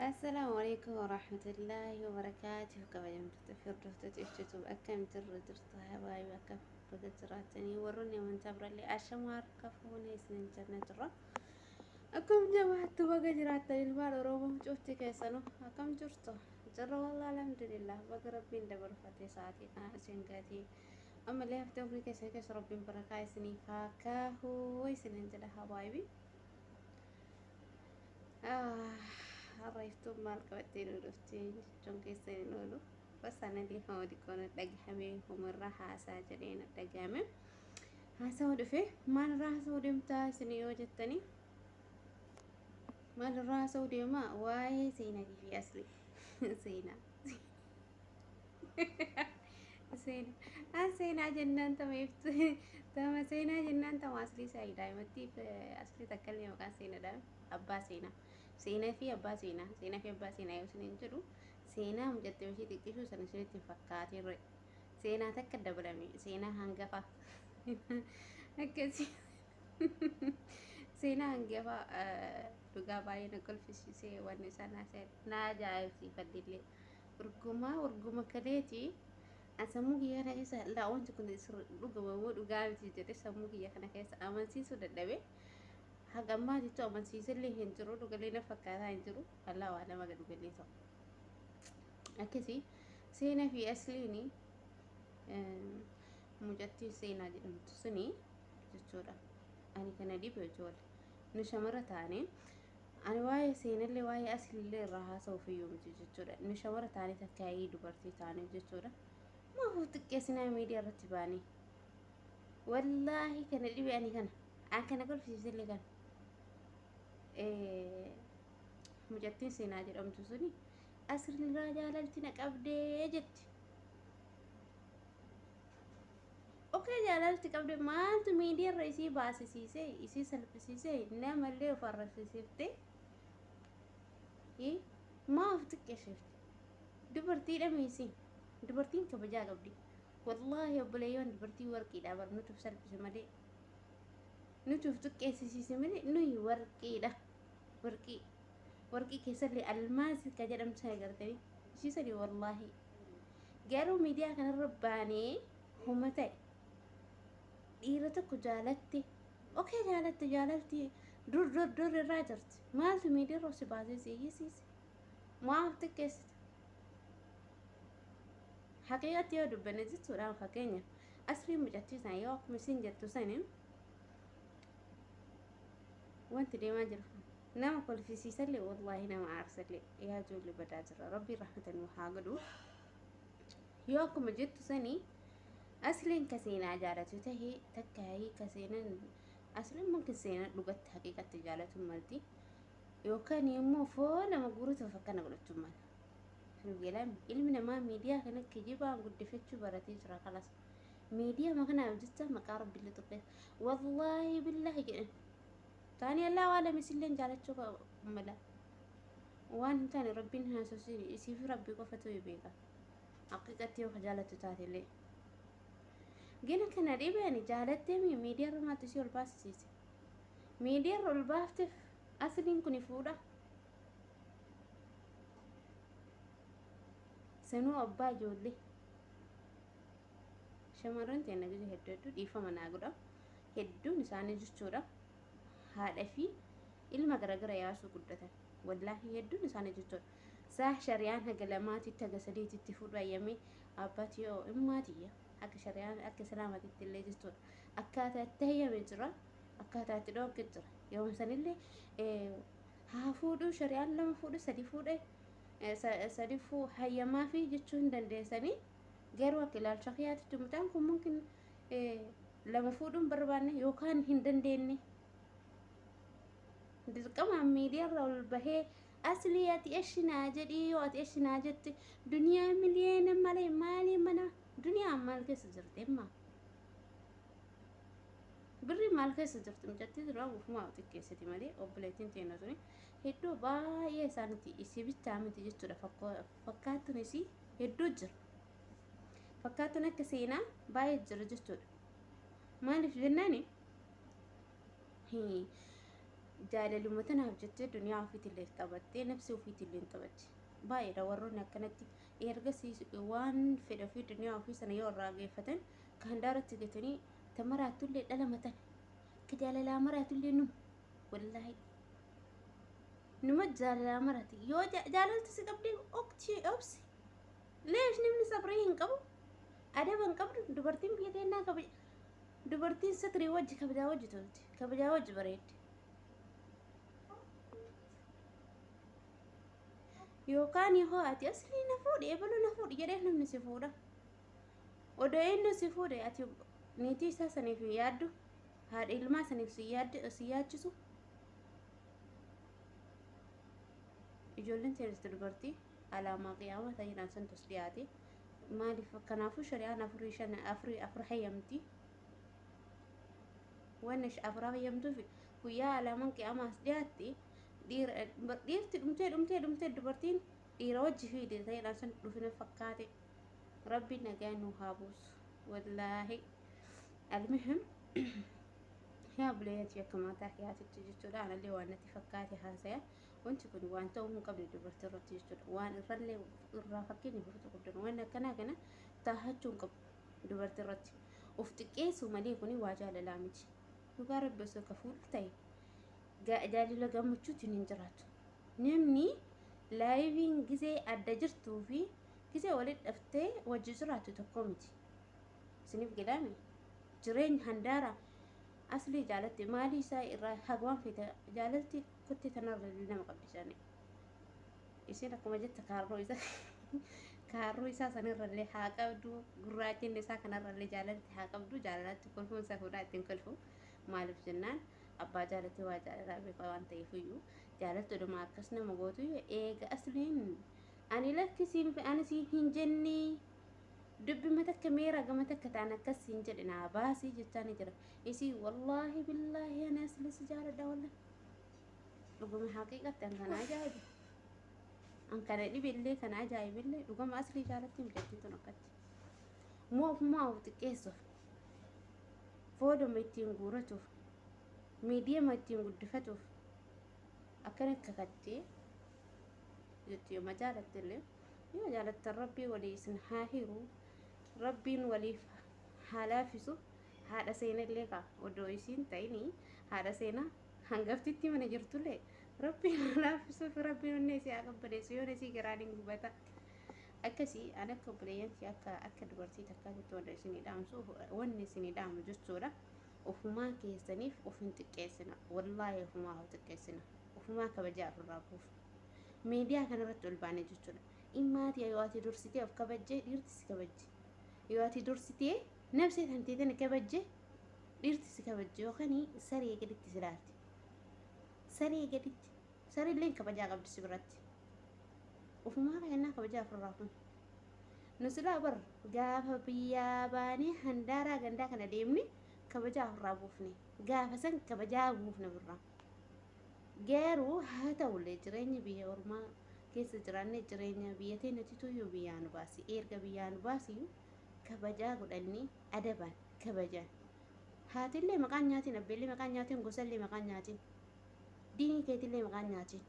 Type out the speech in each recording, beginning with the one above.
السلام عليكم ورحمة الله وبركاته. كما يمتد في الرفتة اشتتوا أكم درت هواي وكف بقدراتني وروني من تبر اللي أشمار كفوني سنين جرنت الرا أكم جمعت بقى جرات البار روبهم شفتي كيسانو أكم جرتو جرى والله الحمد لله بقى ربي دبر فتي ساعتي أنا سنقاتي أما اللي هفتم في كيس ربي بركاي سني فاكاهو سنين جل هوايبي harreeftuun maal qabattee nu dhuftee jechuun keessan hin oolu basaanalii hama dikoona dhagahame humarraa haasaa jedhee na dhagahame haasawuu dhufe maalirraa haasawuu deemtaa isin yoo jettanii maalirraa haasawuu deemaa waa'ee seenaatii fi asli seenaa seenaa jennaan tameeftu tama seenaa jennaan tama asli isaa daa'imatti asli takkallee maqaan seenaadha abbaa seenaa seenaa fi abbaa seenaa seenaa fi abbaa seenaa yoo isiniin jedhu seenaa mucattee ishee xiqqishuu sana isinitti fakkaateerre seenaa takka dabalame seenaa hangafa akkasii seenaa hangafa dhugaa baay'ee na kolfisiisee wanni sana naa ajaa'ibsiifadhillee urguma kaleeti sammuu kiyya kana keessa laa wanti kun dhugama moo dhugaa miti jedhee sammuu kiyya kana keessa amansiisuu dadhabe. Hagammaa jechuun amansiisallee hin jiru dhugalee na fakkaataa hin jiru allaa waa nama dhugalee ta'u akkasii seenaa fi asliini mucattiin seenaa jedhamtu suni jechuudha. Ani kana dhibe ijoollee nu shamara taane ani waa'ee seenallee waa'ee aslillee irraa haasa'uuf iyyuu miti jechuudha. Nu shamara taane takkaayii dubartii taane jechuudha. Maafuu xiqqeessinaa miidiyaa irratti baane wallaahi kana dhibe ani kana kolfisiisallee kana. Mucattiin seenaa jedhamtu suni asirraa jaalalti na qabdee jetti. Okey jaalalti qabdee maaltu miidiyaarra isii baasisiisee isii salphisiisee namallee of arrabsiiseefte maaf xiqqeessifte dubartiidha meesii dubartiin kabajaa qabdi. Wallaahi obboleeyyoon dubartii warqiidha bar nutuuf salphise malee nutuuf xiqqeessisiise malee nuyi warqiidha. Warqii keessallee almaas ka jedhamtu sana gartanii ishii sadii wallaahi garuu miidiyaa kanarra baanee homa ta'e dhiira tokko jaalatte okey jaalalti dur irraa jirti maaltu miidiyaa si baasee seeyyisiise maaf xiqqeessite haqiiqatti yoo dubbanne jechuudhaan fakkeenyaaf asrii mucattiisan yoo akkuma isin jettu sanii wanti deemaa jiru nama kolfisiisallee wallaahi nama aarsallee yaa ijoollee badaa jira rabbii rahmatan haa godhu yoo akkuma jettu sanii asliin ka seenaa jaalatu tahee takkaayii ka seenan asliin manka seenaa dhugatti haqiiqatti jaalatu malti yookaan immoo foolama guutuuf akkana godhachuu mala fiigelaan ilmi namaa miidiyaa kana kijibaan guddifachuu baratee jira kalas miidiyaa makanaaf jecha maqaa rabbiillee tuqqeessa wallaahi billaahi jedhan taani allaa waa lama isilleen jaalachuu mala waan taane rabbiin haasofsi isiif rabbii qofatu beeka haqiiqatti yoo jaalatu taatellee gina kana dhibeeni jaalattee miidiyaa irratti si ol baasisiise miidiyaa ol baafteef asliin kun fuudha sanuu abbaa ijoollee shamarran teenya gidduu hedduu dhiifama naa godha hedduun isaanii jechuudha. Haadha fi ilma garagara yaasuu guddatan wallaahi hedduun isaanii jechuudha saa shariyaan haga lamaatitti haga sadiititti fuudhu ayyamee abbaatii yoo immaatiyya akka shariyaan akka islaamaatitti illee jechuudha akkaataa itti hayyame jira akkaataa itti dhoogge jira yoo sanillee haa fuudhu shariyaan lama fuudhu sadi hayyamaa fi jechuu hin dandeessanii garuu akka ilaalcha kiyyaatitti mutaan kun mumkin lama fuudhuun barbaanne yookaan hin dandeenye dirqama miidiyaa irraa ol bahee asli ati eshinaa jedhii yoo ati eshinaa jette duniyaa miliyeena malee maalii mana duniyaa maal keessa jirti imma birri maal keessa jirti mijattii dura ufumaa xiqqeessiti malee obboleettiin teenya tuni hedduu baay'ee isaanitti isii bichaa miti jechuudha fakkaattuun isii hedduu jira fakkaattuun akka seenaa baay'ee jira jechuudha maaliif jennaani jaalaluma tanaaf jettee duniyaa ofiitillee taphattee nafsi ofiitillee hin taphatti. Baay'eedha warroonni akkanatti ergasii waan fedha ofii duniyaa ofii sana yoo irraa geeffatan kan daaratti gatanii tamaraatullee dhala matan ka jaalalaa maraatullee nu wallaahi numa jaalalaa marati yoo jaalalti si qabdee okti obsi leesh namni sabrii hin qabu adaba hin qabdu dubartiin biyya teennaa kabaja dubartiin satirii wajji kabajaa wajji tolti kabajaa wajji bareeddi yookaan yoo ati asli na fuudhe ebalu na fuudhe jedhee namni si fuudha odoo inni si fuudhe ati niitii isaa saniif yaaddu haadha ilmaa saniif si yaachisu ijoolleen teessistu dubartii alaamaa qiyaamaa ta'inaan santos dhiyaate maaliif kanaafuu shari'aan afur hayyamti wanni afur hayyamtuuf guyyaa alaamaan qiyaamaas dhiyaatte dhiirti dhumtee dubartiin dhiira wajji fiide ta'inaan san dhufina fakkaate rabbiin nagaa nu haa buusu wallaahi almuhim yaa buleeyyatti akkamataa dhiyaatitti jechuudha anallee waan natti fakkaate haasaya wanti kun waan ta'uu hin qabne dubartii irratti jechuudha waan irraa fakkeenya furtu qabdan waan akkanaa kana taahachuu hin qabu dubartii irratti of xiqqeessu malee kuni waa jaalalaa miti dhugaa rabbi osoo kafuul ta'e jaalala gammachuutiin hin jiraatu namni laayiviin gisee adda jirtuu fi gisee walitti dhaftee wajji jiraatu tokko miti isiniif gilaame jireenya handaara asli jaalatti maalii isaa irraa hagwaan fita jaalatti kutti tanarra nama qabdisani isin akkuma jetta kaarroo isaa sanirrallee haa qabdu gurraachinni isaa kanarrallee jaalatti haa qabdu jaalalatti kolfuun isaa fuudhaa ittiin kolfu maaliif jennaan abbaa jaalatti waa jaalalaa beekaa waan ta'eef iyyuu jaalatti oduma akkas nama gootu eega asliin ani lakkisiin ani siin hin jennee dubbi matakka meera gama takka ta'an akkas hin jedhina baasii jechaa ni jira isii wallaahi billaahi ani aslis jaaladha walla dhuguma haqiiqatti an kana ajaa'iba an kana dhibillee kana ajaa'ibillee dhuguma aslii jaalatti midhattiin tun akkatti moofumaa of xiqqeessuuf fooduma ittiin guuratuuf miidiyama ittiin guddifatuuf akkana kakattee jetti yooma jaalattillee yoo jaalattan rabbii walii isin haa hiru rabbiin waliif haa laafisu haadha seenallee kaa odoo isiin ta'ini haadha seenaa hangaftitti mana jirtullee rabbiin haa laafisuuf rabbiin onnee isii haa qabbaneessu yoon isii garaan hin gubata akkasii an akka buleeyyanti akka dubartii takkaatitti wanta isinii dhaamsu wanni isinii dhaamu jechuudha ofumaa keessaniif of hin xiqqeessina wallaahi ofumaa haa xiqqeessina ofumaa kabajaa ofirraa buuf miidiyaa kanarratti ol baane jechuudha immaati yoo ati dursitee of kabajjee dhiirti si kabajje yoo ati dursitee nafsee tantee tana kabajje dhiirti si kabajje yookaan saree gaditti si laalti saree gaditti sareelleen kabajaa qabdi si biratti ofumaa kennaa kabajaa ofirraa kun nu silaa bar gaafa biyyaa baanee handaaraa gandaa kana deemne kabajaa ofirraa buufne gaafa san kabajaa buufne birraa garuu haa ta'ullee jireenya biyya ormaa keessa jiraanne jireenya biyya teenatitu yoo biyyaa nu baasi erga biyyaa nu baasi kabajaa godhanni adabaan kabajaan haatillee maqaan nyaatiin abbeellee maqaan nyaatiin gosallee maqaan nyaatiin diinii keetillee maqaan nyaatiin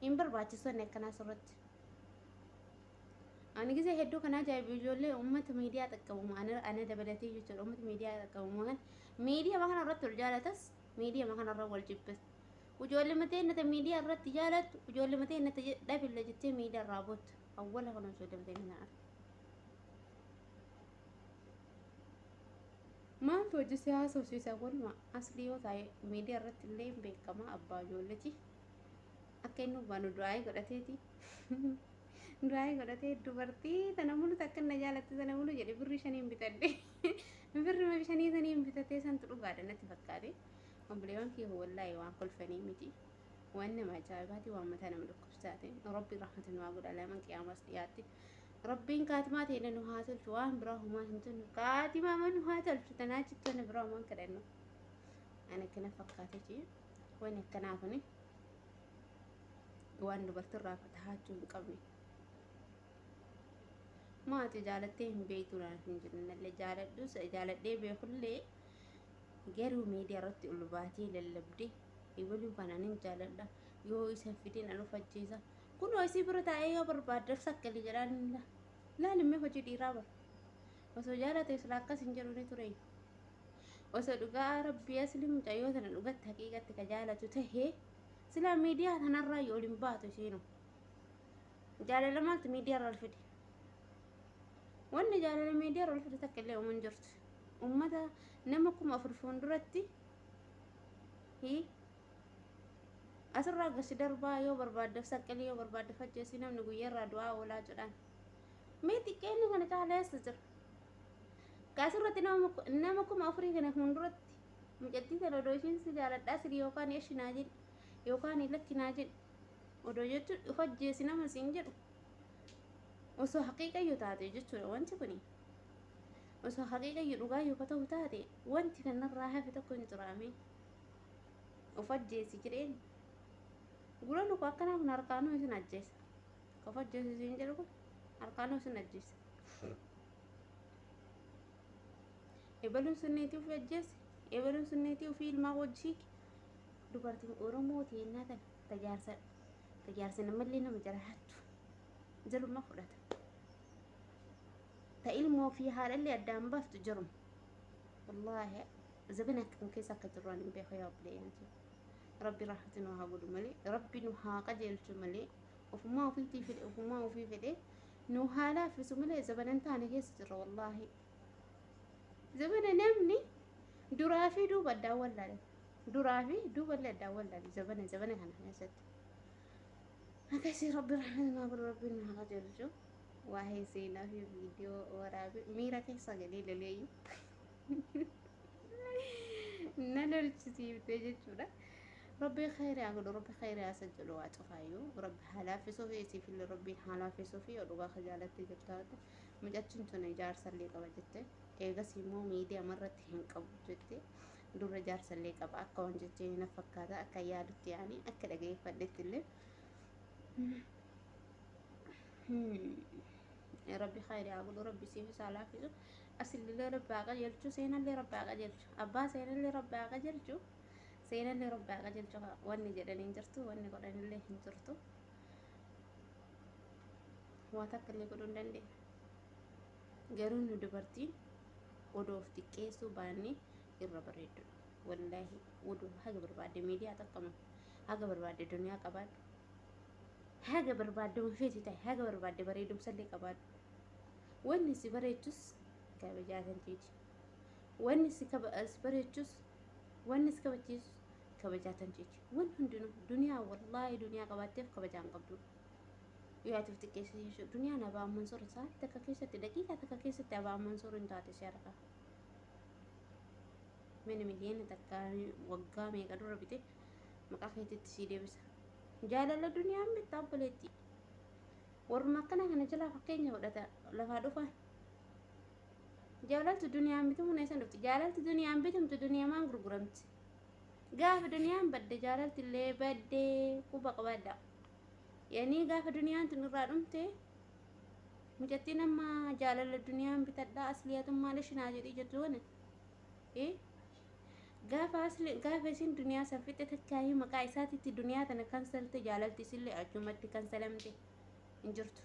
hin barbaachisoonni akkanaa sirratti ani gisee hedduu kana ajaa'ibu ijoollee uummata miidiyaa qaqqabamu ana dabalatee jechuudha uummata miidiyaa qaqqabamu kan miidiyaa kana irratti wal jaalatas miidiyaa kana irra wal jibbas ijoollee matee nata miidiyaa irratti jaalattu ijoollee matee nata dhabilla jettee miidiyaa irraa boottu awwala kana ijoollee matee nata maaltu hojii siyaasa hojii waluma asli yoo ta'e miidiyaa irratti illee beekama abbaa ijoolleeti akka inni baanu du'aa godhateeti du'aa godhatee dubartii tana mulu takka na jaalatti tana mulu jedhe birri shaniin bitadhe birri shanii saniin bitatee santu dhugaadha natti fakkaate obboleewwan kiyya wallaahi waan kolfanii miti waan nama ajaa'ibaati waan mataa nama dhukkubsaate rabbi rahmatan waa godha laman qiyaamas dhiyaatti rabbiin kaatimaa ta'e nu haa tolchu waan biraa humaa hin tunnu kaatimaa man haa tolchu tanaachi tana biraa humaan kadhannu ani akkana fakkaateeti waan akkanaa kuni waan dubartirraa tahaachuu hin qabne maati jaalattee hin beektuudhaan hin jennallee jaaladhee beekullee garuu miidiyaa irratti ol baatee lallabdee eebaluun kanaanin jaaladha yoo isan fidin anu facciisa kun hoosii bira taa'ee yoo barbaaddeef sakkali jedhaan laalimee hojii dhiiraa bara osoo jaalate sila akkas hin jedhu ni ture osoo dhugaa rabbii asli mucayyoo tana dhugatti haqiiqatti ka jaalatu tahee sila miidiyaa tanarraa yoo olin baatu ishiinu jaalala maaltu miidiyaa irraa fide wanni jaalala miidiyaa irraa fide takka illee uuman jirtu ummata nama kuma afur fuulduratti asirraa gasi darbaa yoo barbaaddeef saqqalii yoo barbaaddeef ajjeessi namni guyyaarraa du'aa oolaa jedhaan mee xiqqeenni kana caaleessa jira kaasirratti nama kuma afurii kana fuulduratti mucattii kana odoo ishiin si jaaladhaa sidi yookaan eeshinaa jedhi yookaan lakkinaa jedhi odoo jechuun dhufa ajjeessi nama siin jedhu osoo haqiiqayyoo taate jechuudha wanti kuni osoo haqiiqayyoo dhugaa yoo ta'u taate wanti kanarraa hafe tokko hin jiraame of ajjeessi jedheen guraan uko akkanaa kun harkaanuu isin ajjeessa of ajjeessi isin jedhu kun harkaanuu isin ajjeessa ebaluun sunneetii ufii ajjeessi ebaluun sunneetii ufii ilmaa wajjii dubartiin oromoo teennaa tan tajaarsa namallee nama jiraattu jiruma fudhata ta ilmoo fi haadhallee addaan baaftu jiruma wallaahi zabana kan keessa akka jirraan hin beeku yaa obboleeyyanti rabbi rahmatin waa godhu malee rabbi nu haa qajeelchu malee ofumaa ofiitii fedhe ofumaa ofii fedhe nu haa laaffisu malee zabanan taane keessa jirra wallaahi zabana namni duraa fi duuba addaan wallaale duraa fi duuba illee addaan wallaale zabana kana keessatti akkasii rabbi rahmatin waa godhu rabbi nu haa qajeelchu waa'ee seenaa fi viidiyoo waraabe miira keessa galee laleeyyu na lolchisiiftee jechuudha ربي خير يعقل ربي خير يسجل واتفايو ربي حلافي صوفي في اللي ربي حلافي صوفي ودوغا خجالتي جبتات مجاتشن توني جار سلي قبا جتة ايغا سيمو ميديا مرت هين قبو جتة دور جار سلي قبا اكوان جتة نفكاتا اكا يادت يعني اكا لغي فدت اللي ربي خير يعقل ربي سيفي سالافي صوف أصل اللي ربي آقا جلجو سينا اللي ربي آقا جلجو أبا سينا اللي ربي آقا جلجو سينا اللي ربي آقا جلجو واني جدن انجرتو واني قدن اللي انجرتو واتاك اللي قدن دندي قرون دبرتين ودو افتكيسو باني الربريدو والله ودو حاجة برباد ميديا تقمم حاجة برباد دنيا قباد حاجة برباد مفيتي تاي حاجة برباد بريدو مسلي قباد واني سبريتوس كبجاتن تيجي واني سبريتوس واني سكبتيس كبجاتن تيجي وان هندنو دنيا والله دنيا قباتيف كبجان قبدو يا تفتكيسي شو دنيا نبا منصور ساعة تكاكيسة دقيقة تكاكيسة تبا منصور انتاتي شاركة من مليون تكاني وقامي قدر ربيتي مقاخيتي تسيدي بس جالة الدنيا عم بتطبلتي ورما كان جلا فكيني ودتا لفادوفا جالت الدنيا عم بتم نيسان دفت جالت الدنيا عم بتم الدنيا ما غرغرمت قاف الدنيا عم بد جالت اللي بد كوبا قبادا يعني قاف الدنيا انت نرادمتي مجتنا ما جالت الدنيا عم بتدا اصليات ما ليش ناجي جتونه ايه قاف اصلي قاف سين الدنيا سفيت تكاي مقايساتي الدنيا تنا كنسلت جالت سلي اجمت كنسلمتي انجرتو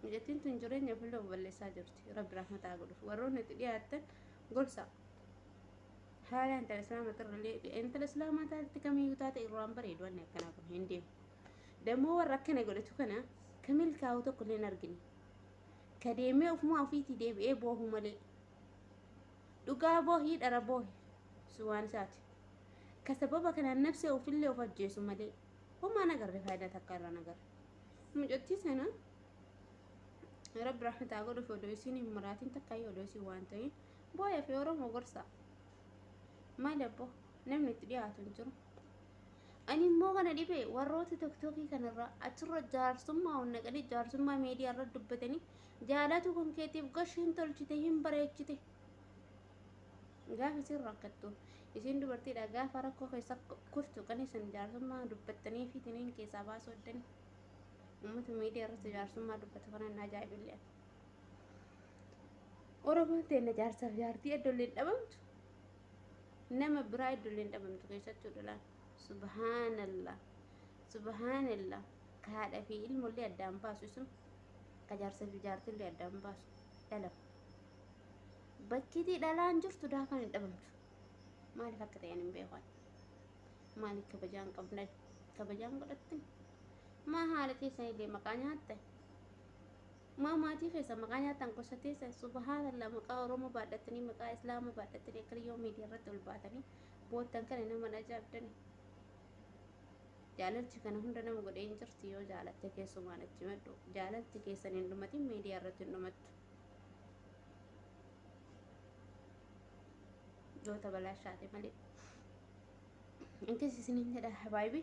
مجتين تنجرين يفلو باللسا جرتي رب رحمة أقول ورون تدياتن قرصة حالا أنت الإسلام ترى لي أنت الإسلام تالت كم يوتات إيران بريد وانا كناكم هندي دمو وركنا قلتو كنا كمل كاوتو كل نرجني كديمي وفما فيتي ديب إيه بوه ملي دوغا بوهي دارا بوهي سوان ساتي كسببا كان نفسي وفلي وفجيسو ملي وما نقر فايدة تكرر نقر مجتي سنة رب رحمة أقول في ودوسيني مراتين تكاي ودوسي وانتين بويا في ورم وقرصة ما لبو نمني تريات انجر أني مو غنا دي بي وروتي توكي كان الرا أتر جار سما ونقلي جار سما ميديا رد دبتني جالاتو كن كيتيف قشين تلجتهم بريتشتي غاف يصير ركتو يسين دبرتي دا غاف ركو خيسا كفتو كني سن جار سما دبتني في تنين كيسا باسو دني أمة ميديا رت جار سما دبت كنا نجاي بالله وربما تين جار سف جارتي أدل الأبد nama biraa iddoolee hin dhabamtu keessattuu dhalaan subhaanallah subhaanallah ka haadha fi ilmoollee addaan baasu sun ka jaarsa fi jaartillee addaan baasu dhalama bakkiitii dhalaan jirtu daafaan hin dhabamtu maaliif akka ta'an hin beekan maaliif kabajaan qabna kabajaan godhattin maa haala keessanillee maqaa nyaatta maa maatii keessa maqaa nyaattan gosa teessa subhaanallah maqaa oromoo baadhatanii maqaa islaamaa baadhatanii akka yoo miidiyaa irratti ol baatanii boottan kana nama ajaa'ibdani jaalalchi kana hunda nama godhee hin jirti yoo jaalatte keessumaan achi maddu jaalalti keessan hin dhumatin miidiyaa irratti hin dhumattu goota balaashaate malee inkis isinin jedha habaayibi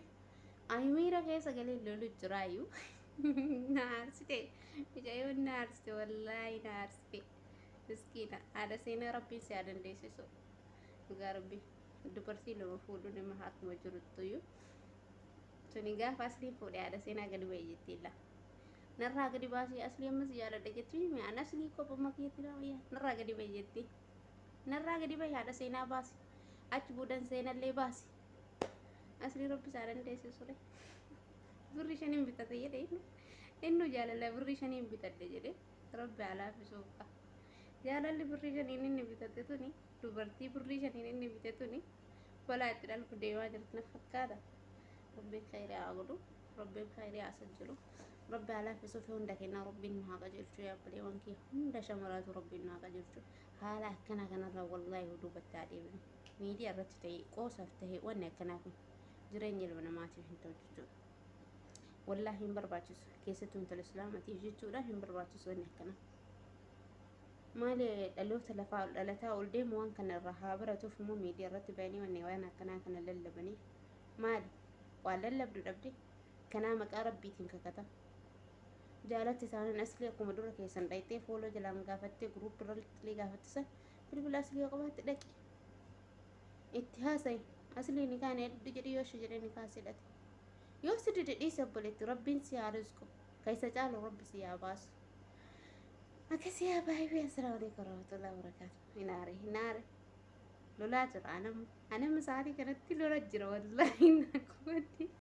aymiira keessa galee lolu jiraayyuu naarsite mucayyoon naarsite wallaahi naarsite miskiina haadha seenaa rabbiin si haa dandeessisu dhugaa rabbii dubartii lama fuudhu nama akkuma jiruttuyyuu suni gaafa aslii fuudhee haadha seenaa gadi ba'e jettiilla narraa gadi baasii aslii ammas jaaladha jetti mi'aan aslii kopha makiitti narraa gadi ba'e jetti narraa gadi ba'e haadha seenaa baasi achi buudan seenallee baasi aslii rabbi isaa dandeessisure birri shaniin bitate jedhe innu jaalala birri shaniin bitadhe jedhe rabbi alaafisuufa jaalalli birri shaniin inni bitate tuni dubartii birri shaniin inni bite tuni balaa itti dhalku deemaa jirti na fakkaata rabbiin khayrii haa godhu rabbiin khayrii haa sajjilu rabbi alaafisuuf hunda kennaa rabbiin nu haa qajeelchu yaabbalee wankii hunda shamaraatu rabbiin nu haa qajeelchu haala akkanaa kanarraa wallaahi duubatti haa deebinu miidiyaa irratti ta'e qoosaaf ta'e wanni akkanaa kun jireenya ilma namaatiif hin ta'u jechuudha والله هم برباچس كيستون الإسلام تيجي تقوله هم برباچس وين كنا ما لي اللوت تلفاء لتا ولدي موان كان الرهابرة تفهموا ميديا رتباني وإني وأنا كنا للبني ما لي ولا لبدو ربدي كنا مقارب بيتين ككتا جالت تسان أصلي قوم دورة كيسان رايتي فولو جلام قافتي جروب رلت لي قافتي بالبلا أصلي قبات لك اتهاسي أصلي نكان يدجري وشجري نكاسي لتي yoo sidi dhidhiisa obboleetti rabbiin si haa rizqu keessa caalu rabbi si haa baasu akkasii haa baay'ee asirraa waliin warahmatullahi wabarakaatu hinaare lolaa jira anam sa'aatii kanatti lola jira wallaahi